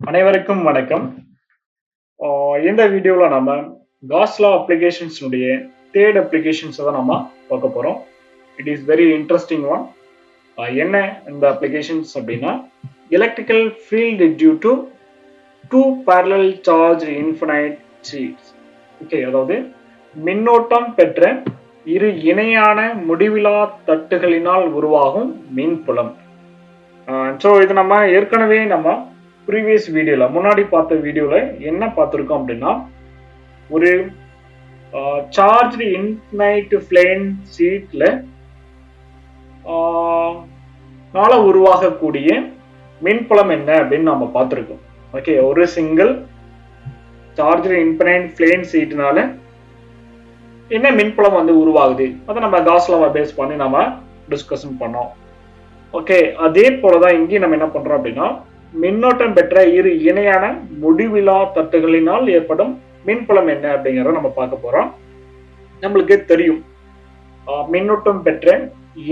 அனைவருக்கும் வணக்கம். இந்த வீடியோவில் நம்ம காஸ் லா அப்ளிகேஷன்ஸுடைய தேர்ட் அப்ளிகேஷன்ஸை தான் நம்ம பார்க்க போகிறோம். It is very interesting one. என்ன இந்த அப்ளிகேஷன்ஸ் அப்படின்னா, electrical field due to two parallel charge infinite sheets. Okay, அதாவது மின்னோட்டம் பெற்ற இரு இணையான முடிவிலா தட்டுகளினால் உருவாகும் மின்புலம். ஸோ இது நம்ம ஏற்கனவே ப்ரீவியஸ் வீடியோல முன்னாடி பார்த்த வீடியோல என்ன பார்த்துருக்கோம் அப்படின்னா, ஒரு சார்ஜ் இன்ஃபினைட் பிளேன் ஷீட்ல உருவாகக்கூடிய மின்புலம் என்ன அப்படின்னு நம்ம பார்த்துருக்கோம். ஓகே, ஒரு சிங்கிள் சார்ஜ் இன்ஃபினைட் பிளேன் ஷீட்னால என்ன மின்புலம் உருவாகுது, அதை நம்ம காஸ் லாவை பேஸ் பண்ணி நம்ம டிஸ்கஷன் பண்ணோம். ஓகே, அதே போலதான் இங்கே நம்ம என்ன பண்றோம் அப்படின்னா, மின்னோட்டம் பெற்ற இரு இணையான முடிவிலா தட்டுகளினால் ஏற்படும் மின்புலம் என்ன அப்படிங்கிறத நம்ம பார்க்க போறோம். நம்மளுக்கு தெரியும், மின்னோட்டம் பெற்ற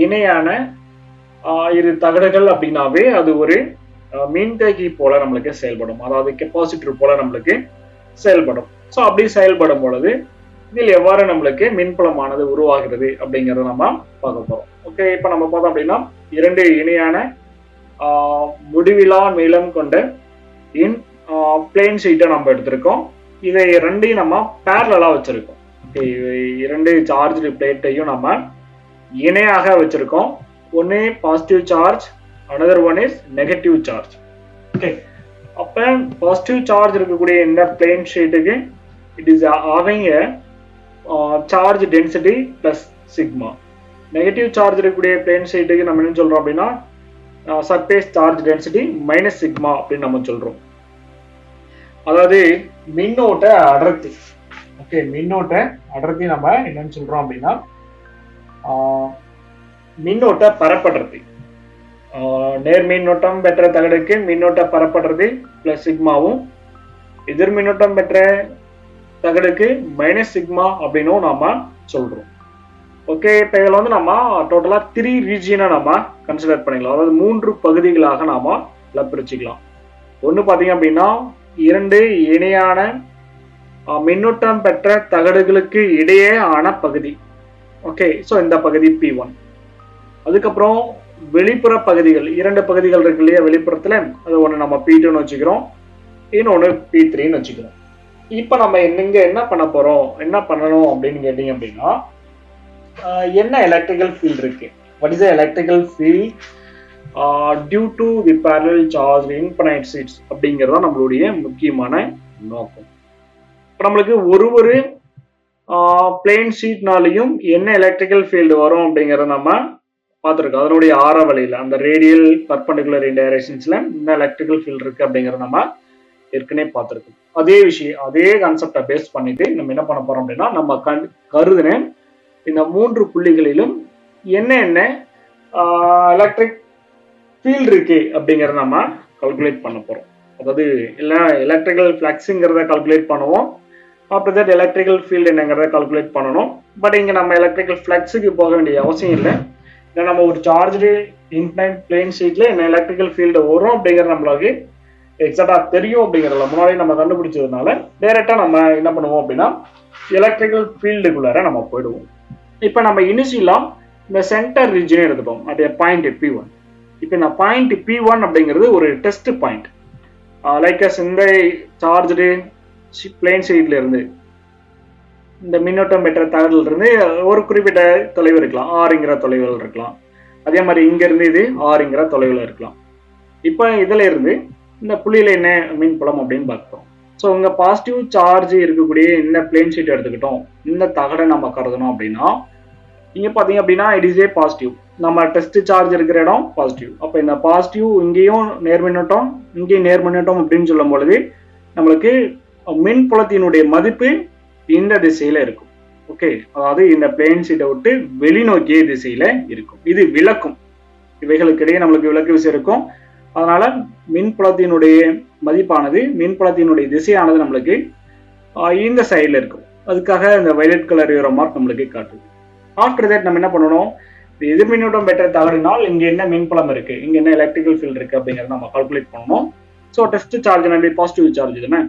இணையான இரு தகடுகள் அப்படின்னாவே அது ஒரு மின்தேக்கி போல நம்மளுக்கு செயல்படும், அதாவது கெப்பாசிட்டர் போல நம்மளுக்கு செயல்படும். ஸோ அப்படி செயல்படும் பொழுது இதில் எவ்வாறு நம்மளுக்கு மின்புலமானது உருவாகிறது அப்படிங்கிறத நம்ம பார்க்க போறோம். ஓகே, இப்போ நம்ம பார்த்தோம் அப்படின்னா, இரண்டு இணையான முடிவிலா நீளம் கொண்ட பிளேன் ஷீட்டை நம்ம எடுத்திருக்கோம். இதை ரெண்டையும் நம்ம பேரலா வச்சிருக்கோம். இரண்டு சார்ஜ் பிளேட்டையும் நம்ம இணையாக வச்சிருக்கோம். ஒன்னு positive charge, another one is negative charge. Okay, அப்ப பாசிட்டிவ் சார்ஜ் இருக்கக்கூடிய இந்த பிளேன் ஷீட்டுக்கு it is having a charge density plus sigma. Negative charge இருக்கக்கூடிய பிளேன் ஷீட்டுக்கு நம்ம என்ன சொல்றோம் அப்படின்னா, surface charge density minus sigma அப்படின்னு நம்ம சொல்றோம். அதாவது மின்னோட்ட அடர்த்தி. ஓகே, மின்னோட்ட அடர்த்தி நம்ம என்னன்னு சொல்றோம் அப்படின்னா, மின்னோட்ட பரப்படர்த்தி. நேர் மின்னோட்டம் பெற்ற தகடுக்கு மின்னோட்ட பரப்படர்த்தி பிளஸ் சிக்மாவும், எதிர் மின்னோட்டம் பெற்ற தகடுக்கு மைனஸ் சிக்மா அப்படின்னும் நாம சொல்றோம். ஓகே, இப்போ இதில் நம்ம டோட்டலாக 3 ரீஜியனை நம்ம கன்சிடர் பண்ணிக்கலாம். அதாவது 3 பகுதிகளாக நாம பிரிச்சுக்கலாம். ஒன்று பார்த்தீங்க அப்படின்னா, இரண்டு இணையான மின்னோட்டம் பெற்ற தகடுகளுக்கு இடையே ஆன பகுதி. ஓகே, ஸோ இந்த பகுதி P1. அதுக்கப்புறம் வெளிப்புற பகுதிகள், இரண்டு பகுதிகள் இருக்கு இல்லையா வெளிப்புறத்தில், அது ஒன்று நம்ம P2ன்னு வச்சுக்கிறோம், இன்னொன்று P3ன்னு வச்சுக்கிறோம். இப்போ நம்ம இங்க என்ன பண்ண போறோம், என்ன பண்ணணும் அப்படின்னு கேட்டீங்க அப்படின்னா, என்ன எலக்ட்ரிக்கல் ஃபீல்ட் இருக்கு, what is the electrical field due to the parallel charged infinite sheets அப்படிங்கிறதா நம்மளுடைய முக்கியமான நோக்கம். இப்போ நம்மளுக்கு ஒரு பிளேன் ஷீட்னாலையும் என்ன எலக்ட்ரிக்கல் ஃபீல்டு வரும் அப்படிங்கிறத நம்ம பார்த்துருக்கோம். அதனுடைய ஆர வழியில் அந்த ரேடியல் பர்பண்டிகுலர் டைரக்ஷன்ஸ்ல என்ன எலக்ட்ரிக்கல் ஃபீல்டு இருக்கு அப்படிங்கிறத நம்ம ஏற்கனவே பார்த்துருக்கோம். அதே விஷயம், அதே கான்செப்டை பேஸ் பண்ணிட்டு நம்ம என்ன பண்ண போறோம் அப்படின்னா, நம்ம கருதுன இந்த 3 புள்ளிகளிலும் என்ன எலக்ட்ரிக் ஃபீல்டு இருக்கு அப்படிங்கிறத நம்ம கால்குலேட் பண்ண போறோம். அதாவது எலக்ட்ரிக்கல் ஃப்ளக்ஸுங்கிறத கால்குலேட் பண்ணுவோம். ஆஃப்டர் தட் எலக்ட்ரிக்கல் ஃபீல்டு என்னங்கிறத கால்குலேட் பண்ணணும். பட் இங்கே நம்ம எலக்ட்ரிக்கல் ஃப்ளக்ஸுக்கு போக வேண்டிய அவசியம் இல்லை. இல்லை, நம்ம ஒரு சார்ஜ் இன்ஃபினைட் பிளேன் ஷீட்ல என்ன எலக்ட்ரிக்கல் ஃபீல்டு வரும் அப்படிங்கிறது நம்மளுக்கு எக்ஸாக்டா தெரியும். அப்படிங்கிறதுல முன்னாடி நம்ம கண்டுபிடிச்சதுனால டைரக்டா நம்ம என்ன பண்ணுவோம் அப்படின்னா, எலக்ட்ரிக்கல் ஃபீல்டுக்குள்ளார நம்ம போயிடுவோம். இப்போ நம்ம இனிஷியலா இந்த சென்டர் ரீஜனை எடுத்துட்டோம், அது பாயிண்ட் P1. இப்போ இந்த பாயிண்ட் P1 அப்படிங்கிறது ஒரு டெஸ்ட் பாயிண்ட். லைக் இந்த சார்ஜ்டு பிளேன் ஷீட்ல இருந்து இந்த மின்னோட்டம் பெற்ற தகவல் இருந்து ஒரு குறிப்பிட்ட தொலைவு இருக்கலாம், ஆறுங்கிற தொலைவில் இருக்கலாம். அதே மாதிரி இங்க இருந்து இது ஆறுங்கிற தொலைவில் இருக்கலாம். இப்போ இதுல இருந்து இந்த புள்ளியில என்ன மின்புலம் அப்படின்னு பார்த்தோம். ஸோ இங்க பாசிட்டிவ் சார்ஜ் இருக்கக்கூடிய இந்த பிளேன் ஷீட் எடுத்துக்கிட்டோம், இந்த தகடை நம்ம கருதணும் அப்படின்னா, இங்க பாத்தீங்க அப்படின்னா இட் இஸ் ஏ பாசிட்டிவ். நம்ம டெஸ்ட் சார்ஜ் இருக்கிற இடம் பாசிட்டிவ். அப்ப இந்த பாசிட்டிவ் இங்கேயும் நேர்மின்னோட்டம், இங்கேயும் நேர்மின்னோட்டம் அப்படின்னு சொல்லும் பொழுது நம்மளுக்கு மின்புலத்தினுடைய மதிப்பு இந்த திசையில இருக்கும். ஓகே, அதாவது இந்த பிளேன் ஷீட்டை விட்டு வெளிநோக்கிய திசையில இருக்கும். இது விளக்கும், இவைகளுக்கு இடையே நம்மளுக்கு விளக்கு விசை இருக்கும். அதனால மின்புலத்தினுடைய மதிப்பானது, மின்புலத்தினுடைய திசையானது நம்மளுக்கு இந்த சைட்ல இருக்கும். அதுக்காக இந்த வயலட் கலர் மார்க் நம்மளுக்கு காட்டுது. ஆஃப்டர் தட் நம்ம என்ன பண்ணணும், எதிர்மின்னோட்டம் பெற்ற தகடினால் இங்க என்ன மின்புலம் இருக்கு, இங்க என்ன எலக்ட்ரிக்கல் ஃபீல்ட் இருக்கு அப்படிங்கறத நம்ம கால்குலேட் பண்ணணும். So test charge positive charge தானே.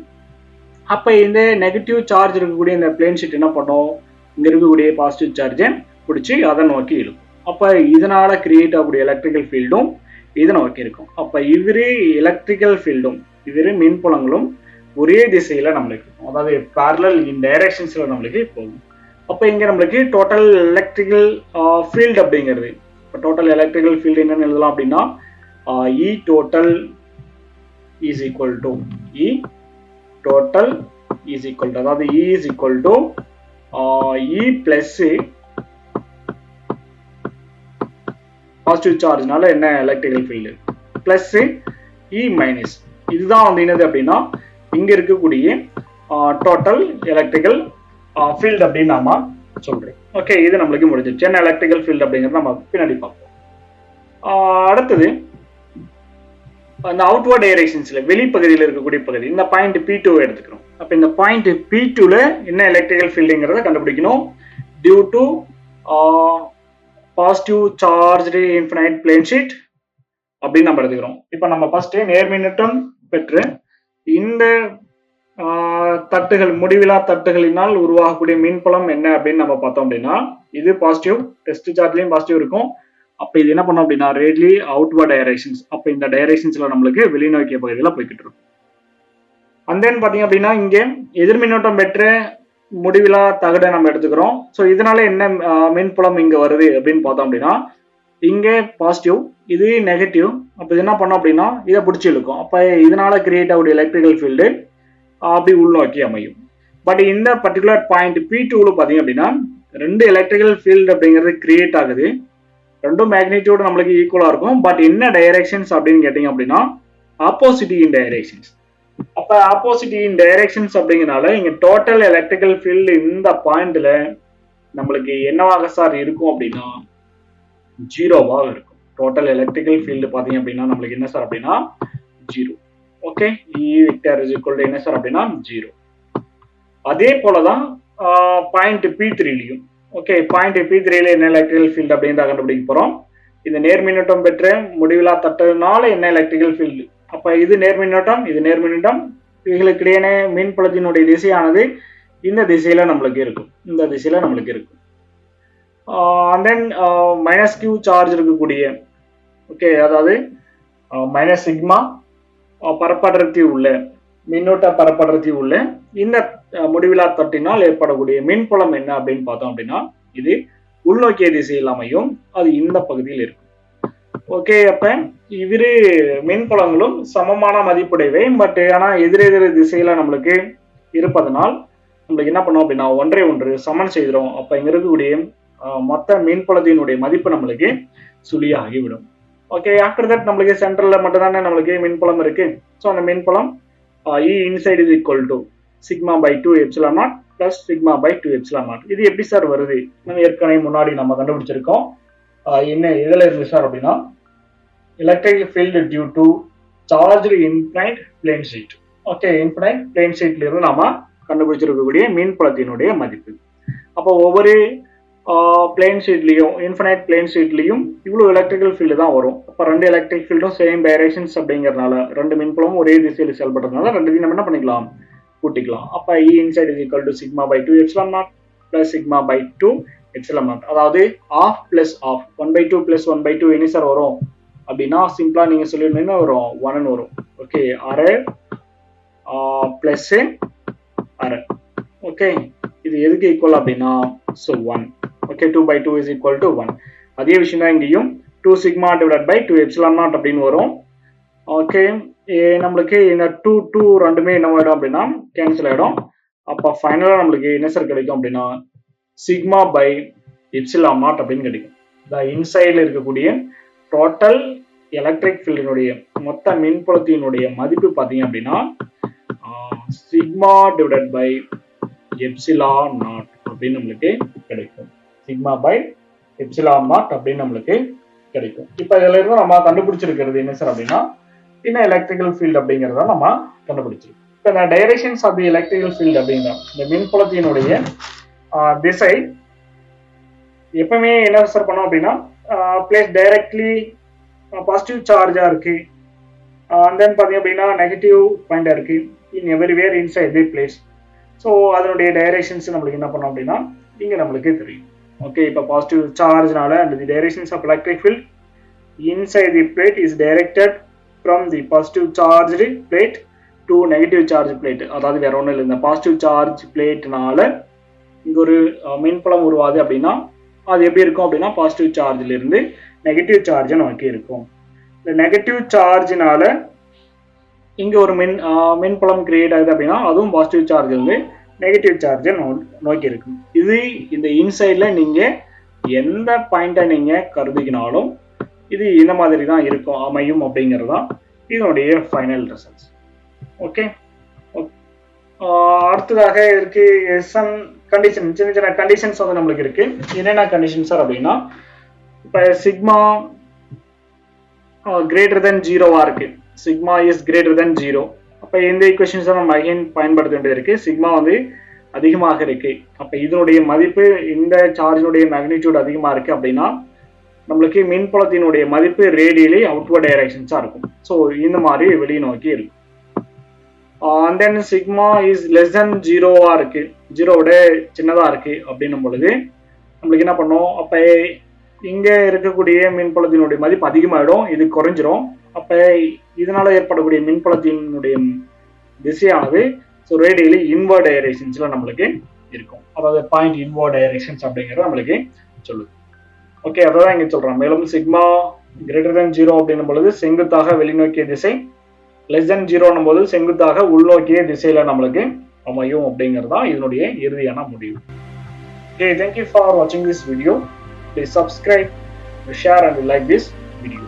அப்போ இந்த நெகட்டிவ் சார்ஜ் இருக்கக்கூடிய இந்த பிளேன் ஷீட் என்ன பண்ணும், இங்க இருக்கக்கூடிய பாசிட்டிவ் சார்ஜை பிடிச்சி அதை நோக்கி இழுக்கும். அப்போ இதனால கிரியேட் ஆகக்கூடிய எலக்ட்ரிக்கல் ஃபீல்டும் இதை நோக்கி இருக்கும். அப்போ இவரு எலக்ட்ரிக்கல் ஃபீல்டும் இவரு மின்புலங்களும் ஒரே திசையில நம்மளுக்கு இருக்கும், அதாவது பேரலல் இன் டைரக்ஷன்ஸ்ல நம்மளுக்கு போகும். அப்போ இங்க நம்மளுக்கு டோட்டல் எலக்ட்ரிக்கல் ஃபீல்டு அப்படிங்கிறது, இப்போ டோட்டல் எலக்ட்ரிக்கல் ஃபீல்டு என்னன்னு எழுதலாம் அப்படின்னா E total is equal to அதாவது E is equal to E plus positive சார்ஜ்னால என்ன electrical field plus E minus, இதுதான் வந்து என்னது அப்படின்னா இங்க இருக்கக்கூடிய டோட்டல் எலக்ட்ரிக்கல் ஃபீல்டு அப்படின்னு நாம சொல்றோம். ஓகே, இது நம்மளுக்கு முடிஞ்சிருச்சு. என்ன எலக்ட்ரிக்கல் ஃபீல்டு அப்படிங்கிறது நம்ம பின்னாடி பார்ப்போம். அடுத்தது அந்த அவுட்வர்ட் டைரக்ஷன்ஸ்ல வெளிப்பகுதியில் இருக்கக்கூடிய பகுதி, இந்த பாயிண்ட் P2 எடுத்துக்கிறோம். அப்ப இந்த பாயிண்ட் P2ல என்ன எலக்ட்ரிக்கல் ஃபீல்டுங்கிறத கண்டுபிடிக்கணும். Due to positive charged infinite plane sheet அப்படின்னு நம்ம எடுத்துக்கிறோம். இப்ப நம்ம ஃபர்ஸ்ட் நேர்மின்னூட்டம் பெற்று இந்த தட்டுகள் முடிவிலா தட்டுகளினால் உருவாகக்கூடிய மின்புலம் என்ன அப்படின்னு நம்ம பார்த்தோம் அப்படின்னா இது பாசிட்டிவ், டெஸ்ட் சார்ஜ்லயும் பாசிட்டிவ் இருக்கும். அப்ப இது என்ன பண்ணோம் அப்படின்னா ரேட்லி அவுட்வர்ட் டைரக்ஷன்ஸ், அப்ப இந்த டைரக்ஷன்ஸ்ல நம்மளுக்கு வெளிநோக்கிய பகுதியில் போய்கிட்டு இருக்கும். அண்ட் தென் பாத்தீங்க அப்படின்னா இங்க எதிர்மின்னோட்டம் பெற்ற முடிவிலா தகடை நம்ம எடுத்துக்கிறோம். ஸோ இதனால என்ன மின்புலம் இங்க வருது அப்படின்னு பார்த்தோம் அப்படின்னா இங்க பாசிட்டிவ், இது நெகட்டிவ். அப்ப இது என்ன பண்ணோம் அப்படின்னா இதை பிடிச்சி இழுக்கும். அப்ப இதனால கிரியேட் ஆகுடைய எலக்ட்ரிக்கல் ஃபீல்டு அப்படி உள்நோக்கி அமையும். பட் இந்த பர்டிகுலர் பாயிண்ட் P2ல பாத்தீங்க அப்படின்னா ரெண்டு எலக்ட்ரிக்கல் ஃபீல்டு அப்படிங்கிறது கிரியேட் ஆகுது. ரெண்டும் மேக்னிடியூட் நம்மளுக்கு ஈக்குவலா இருக்கும். பட் என்ன டைரக்ஷன்ஸ் அப்படின்னு கேட்டீங்க அப்படின்னா ஆப்போசிட் இன் டைரக்ஷன்ஸ். அப்ப ஆப்போசிட் இன் டைரக்ஷன்ஸ் அப்படிங்கறனால இங்க டோட்டல் எலக்ட்ரிக்கல் ஃபீல்டு இந்த பாயிண்ட்ல நம்மளுக்கு என்னவாக சார் இருக்கும் அப்படின்னா ஜீரோவாக இருக்கும். டோட்டல் எலக்ட்ரிக்கல் ஃபீல்டு பாத்தீங்க அப்படின்னா நம்மளுக்கு என்ன சார் அப்படின்னா zero. Okay, E vector is equal to என்ன சார் அப்படின்னா ஜீரோ. அதே போலதான் பாயிண்ட் P3லயும். ஓகே, பாயிண்ட் P3ல என்ன எலக்ட்ரிக்கல் ஃபீல்டு அப்படின்னு கண்டுபிடிக்க போறோம். இந்த நேர்மின்னூட்டம் பெற்ற முடிவிலா தட்டுனால என்ன எலக்ட்ரிக்கல் ஃபீல்டு. அப்ப இது நேர்மின்னோட்டம், இது நேர்மின்னோட்டம், இவைகளுக்கு இடையே மின்புலத்தினுடைய திசையானது இந்த திசையில நம்மளுக்கு இருக்கும், இந்த திசையில நம்மளுக்கு இருக்கும். And then minus q charge இருக்கக்கூடிய, ஓகே, அதாவது மைனஸ் சிக்மா பரப்படர்த்தி உள்ள மின்னோட்ட பரப்படர்த்தி உள்ள இந்த முடிவிலா தட்டினால் ஏற்படக்கூடிய மின்புலம் என்ன அப்படின்னு பார்த்தோம் அப்படின்னா இது உள்நோக்கிய திசையில் அமையும், அது இந்த பகுதியில் இருக்கும். ஓகே, அப்ப இவ்விரு மின்புலங்களும் சமமான மதிப்புடையவை. பட் ஆனா எதிரெதிர் திசையில நம்மளுக்கு இருப்பதனால் நம்மளுக்கு என்ன பண்ணோம் அப்படின்னா ஒன்றை ஒன்று சமன் செய்கிறோம். அப்ப இங்க இருக்கக்கூடிய மொத்த மின்புலத்தினுடைய மதிப்பு நம்மளுக்கு சுழியாகிவிடும். ஓகே, ஆஃப்டர் தட் நம்மளுக்கு சென்ட்ரல்ல மட்டும்தானே நம்மளுக்கு மின்புலம் இருக்கு. ஸோ அந்த மின்புலம் E inside is equal to sigma by 2 epsilon naught plus sigma by 2 epsilon naught. இது எப்படி சார் வருது? நம்ம ஏற்கனவே முன்னாடி நம்ம கண்டுபிடிச்சிருக்கோம். என்ன இதுல இருந்து சார் அப்படின்னா electric field due to charged infinite plane sheet. Okay, infinite plane ஷீட்ல இருந்து நாம கண்டுபிடிச்சிருக்கக்கூடிய மின்புலத்தினுடைய மதிப்பு. அப்போ ஒவ்வொரு பிளேன் ஷீட்லயும் இன்ஃபினைட் பிளேன் ஷீட்லயும் இவ்வளவு எலக்ட்ரிக்கல் ஃபீல்டு தான் வரும். அப்போ ரெண்டு எலக்ட்ரிக் ஃபீல்டும் சேம் டைரக்ஷன்ஸ் அப்படிங்கறதுனால ரெண்டு மின்புலமும் ஒரே திசையில் செயல்படுறதுனால ரெண்டு நம்ம என்ன பண்ணிக்கலாம் கூட்டிக்கலாம். அப்ப E inside is equal to sigma by 2 epsilon naught plus sigma by 2 epsilon naught. அதாவது half plus half 1/2 plus 1/2 என்ன சார் வரும் அப்படின்னா சிம்பிளா நீங்க சொல்லிருந்தீங்கன்னா வரும் 1 வரும். ஓகே, அரை பிளஸ் அரை. ஓகே, இது எதுக்கு ஈக்குவல் அப்படின்னா so 1. Okay, 2/2 is equal to 1. அதே விஷயம் தான் இங்கேயும் 2 sigma divided by 2 epsilon naught அப்படின்னு வரும். ஓகே, நம்மளுக்கு இந்த 2 ரெண்டுமே என்ன ஆயிடும் அப்படின்னா கேன்சல் ஆயிடும். அப்ப ஃபைனலா நம்மளுக்கு என்ன சார் கிடைக்கும் அப்படின்னா சிக்மா பை எப்சிலான் நாட் அப்படின்னு கிடைக்கும். இந்த இன்சைட்ல இருக்கக்கூடிய டோட்டல் எலக்ட்ரிக் ஃபீல்டினுடைய மொத்த மின்புலத்தினுடைய மதிப்பு பாத்தீங்க அப்படின்னா sigma divided by epsilon naught அப்படின்னு நம்மளுக்கு கிடைக்கும். சிக்மா பை எப்சிலான் நாட் அப்படின்னு நம்மளுக்கு கிடைக்கும். இப்ப இதுல இருந்து நம்ம கண்டுபிடிச்சிருக்கிறது என்ன சார் அப்படின்னா என்ன எலக்ட்ரிக்கல் ஃபீல்டு அப்படிங்கிறத நம்ம கண்டுபிடிச்சிருக்கோம். இப்போ இந்த directions of the electrical field அப்படிங்கிற இந்த மின்புலத்தினுடைய திசை எப்பவுமே என்ன சார் பண்ணோம் அப்படின்னா பிளேஸ் டைரக்ட்லி பாசிட்டிவ் சார்ஜா இருக்கு தென் பார்த்தீங்க அப்படின்னா நெகட்டிவ் பாயிண்ட் இருக்கு in everywhere inside the place. So அதனுடைய டைரக்ஷன்ஸ் நம்மளுக்கு என்ன பண்ணோம் அப்படின்னா இங்கே நம்மளுக்கு தெரியும். ஓகே, இப்போ பாசிட்டிவ் சார்ஜ்னால and the directions of electric field inside the plate is directed from the positive charged plate to negative charged plate. அதாவது வேற ஒன்றும் இல்லை, இந்த பாசிட்டிவ் சார்ஜ் பிளேட்னால இங்கே ஒரு மின்புலம் உருவாது அப்படின்னா அது எப்படி இருக்கும் அப்படின்னா பாசிட்டிவ் சார்ஜில் இருந்து நெகட்டிவ் சார்ஜை நோக்கி இருக்கும். இந்த நெகட்டிவ் சார்ஜினால இங்கே ஒரு மின்புலம் கிரியேட் ஆகுது அப்படின்னா அதுவும் பாசிட்டிவ் சார்ஜ் வந்து நெகட்டிவ் சார்ஜை நோக்கி இருக்கும். இது இந்த இன்சைடில் நீங்கள் எந்த பாயிண்டை நீங்கள் கருதிக்கினாலும் இது இந்த மாதிரி தான் இருக்கும் அமையும் அப்படிங்கிறது தான் இதனுடைய ஃபைனல் ரிசல்ட்ஸ். ஓகே, அடுத்ததாக இருக்கு சம் கண்டிஷன், சின்ன சின்ன கண்டிஷன்ஸ் வந்து நம்மளுக்கு இருக்கு. என்னென்ன கண்டிஷன் சார் அப்படின்னா, இப்போ சிக்மா கிரேட்டர் தென் ஜீரோவா இருக்கு, sigma is greater than zero. அப்போ இந்த ஈக்குவேஷன்ஸை நம்ம அகைன் பயன்படுத்த வேண்டியது இருக்கு. சிக்மா வந்து அதிகமாக இருக்கு, அப்போ இதனுடைய மதிப்பு இந்த சார்ஜினுடைய மேக்னிடியூட் அதிகமாக இருக்கு அப்படின்னா நம்மளுக்கு மின்புலத்தினுடைய மதிப்பு ரேடியலி அவுட்வர்ட் டைரக்ஷன்ஸா இருக்கும். ஸோ இந்த மாதிரி வெளியே நோக்கி இருக்கும். And then sigma is less than ஜீரோவா இருக்கு, ஜீரோவோட சின்னதா இருக்கு அப்படின்னும் பொழுது நம்மளுக்கு என்ன பண்ணும், அப்போ இங்க இருக்கக்கூடிய மின்புலத்தினுடைய மதிப்பு அதிகமாயிடும், இது குறைஞ்சிரும். அப்ப இதனால ஏற்படக்கூடிய மின்புலத்தினுடைய திசையானது ஸோ ரேடியலி இன்வர்ட் டைரக்ஷன்ஸ்ல நம்மளுக்கு இருக்கும். அதாவது பாயிண்ட் இன்வர்ட் டைரக்ஷன்ஸ் அப்படிங்கிறது நம்மளுக்கு சொல்லுது. ஓகே, அதான் இங்க சொல்றோம். மேலும் சிக்மா கிரேட்டர் தென் ஜீரோ அப்படின்னும் பொழுது செங்குத்தாக வெளிநோக்கிய திசை, லெஸ் தென் ஜீரோன்னும் போது செங்குத்தாக உள்நோக்கிய திசையில நம்மளுக்கு அமையும் அப்படிங்கிறது தான் இதனுடைய இறுதியான முடிவு. Okay, thank you for watching this video. Please subscribe, share and like this video.